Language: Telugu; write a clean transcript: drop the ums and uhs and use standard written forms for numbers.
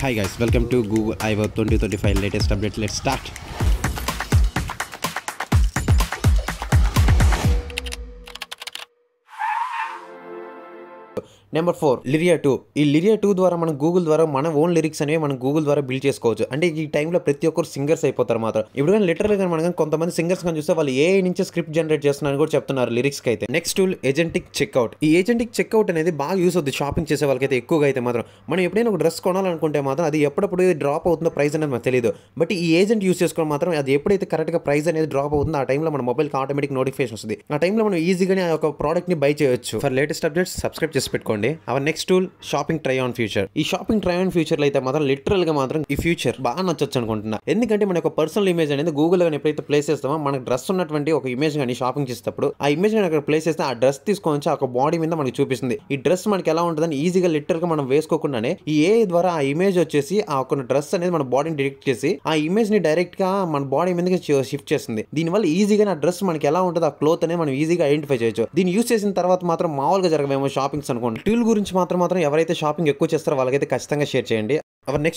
Hi guys, welcome to Google I/O 2025 latest update. Let's start. Number 4 లిరియా 2. ఈ లిరియా 2 ద్వారా మనం గూగుల్ ద్వారా మన ఓన్ లిరిక్స్ అనేవి మనం గూగుల్ ద్వారా బిల్డ్ చేసుకోవచ్చు. అంటే ఈ టైంలో ప్రతి ఒక్కరు సింగర్స్ అయిపోతారు మాత్రం. ఇప్పుడు కానీ లిటరల్గా మనం కొంతమంది సింగర్స్ కానీ చూస్తే వాళ్ళు ఏ నుంచి స్క్రిప్ట్ జనరేట్ చేస్తున్నారని కూడా చెప్తున్నారు లిరిక్స్కి అయితే. Next tool agentic checkout. ఈ ఏజెంటిక్ చెక్అవుట్ అనేది బాగా యూస్ అవుతుంది షాపింగ్ చేసే వాళ్ళకైతే ఎక్కువగా అయితే మాత్రం. మనం ఎప్పుడైనా ఒక డ్రెస్ కొనాలనుకుంటే మాత్రం అది ఎప్పుడప్పుడు డ్రాప్ అవుతుందో ప్రైస్ అనేది మనకు తెలియదు. బట్ ఈ ఏజెంట్ యూస్ చేసుకోవడం మాత్రం అది ఎప్పుడైతే కరెక్ట్గా ప్రైస్ అనేది డ్రాప్ అవుతుందో ఆ టైంలో మన మొబైల్కి ఆటోమేటిక్ నోటిఫికేషన్ వస్తుంది. ఆ టైంలో మనం ఈజీగానే ఆ ఒక ప్రోడక్ట్ని బై చేయొచ్చు. ఫర్ లేటెస్ట్ అప్డేట్స్ సబ్స్క్రైబ్ చేసి పెట్టుకోండి. Our next tool shopping try on future. ఈ షాపింగ్ ట్రై ఆన్ ఫ్యూచర్ లో అయితే మాత్రం లిటరల్ గా మాత్రం ఈ ఫ్యూచర్ బాగా నచ్చొచ్చు అనుకుంటున్నా. ఎందుకంటే మన యొక్క పర్సనల్ ఇమేజ్ అనేది గూగుల్ లో ఎప్పుడైతే ప్లేస్ చేస్తామో మనకు డ్రెస్ ఉన్నటువంటి ఒక ఇమేజ్ కానీ షాపింగ్ చేసేటప్పుడు ఆ ఇమేజ్ కానీ అక్కడ ప్లేస్ చేస్తే ఆ డ్రెస్ తీసుకొని ఆ బాడీ మీద మనకి చూపిస్తుంది. ఈ డ్రెస్ మనకి ఎలా ఉంటుందని ఈజీగా లిటరల్ గా మనం వేసుకోకుండానే ఈ ఏ ద్వారా ఆ ఇమేజ్ వచ్చేసి ఆ ఒక డ్రెస్ అనేది మన బాడీని డిటెక్ట్ చేసి ఆ ఇమేజ్ ని డైరెక్ట్ గా మన బాడీ మీదకి షిఫ్ట్ చేస్తుంది. దీనివల్ల ఈజీగా ఆ డ్రెస్ మనకి ఎలా ఉంటుందో ఆ క్లోత్ అనేది మనం ఈజీగా ఐడెంటిఫై చేయొచ్చు. దీన్ని యూస్ చేసిన తర్వాత మాత్రం మామూలుగా జరగవేమో షాపింగ్స్ అనుకోండి. టూల్ గురించి మాత్రం ఎవరైతే షాపింగ్ ఎక్కువ చేస్తారో వాళ్ళకైతే ఖచ్చితంగా షేర్ చేయండి. Our next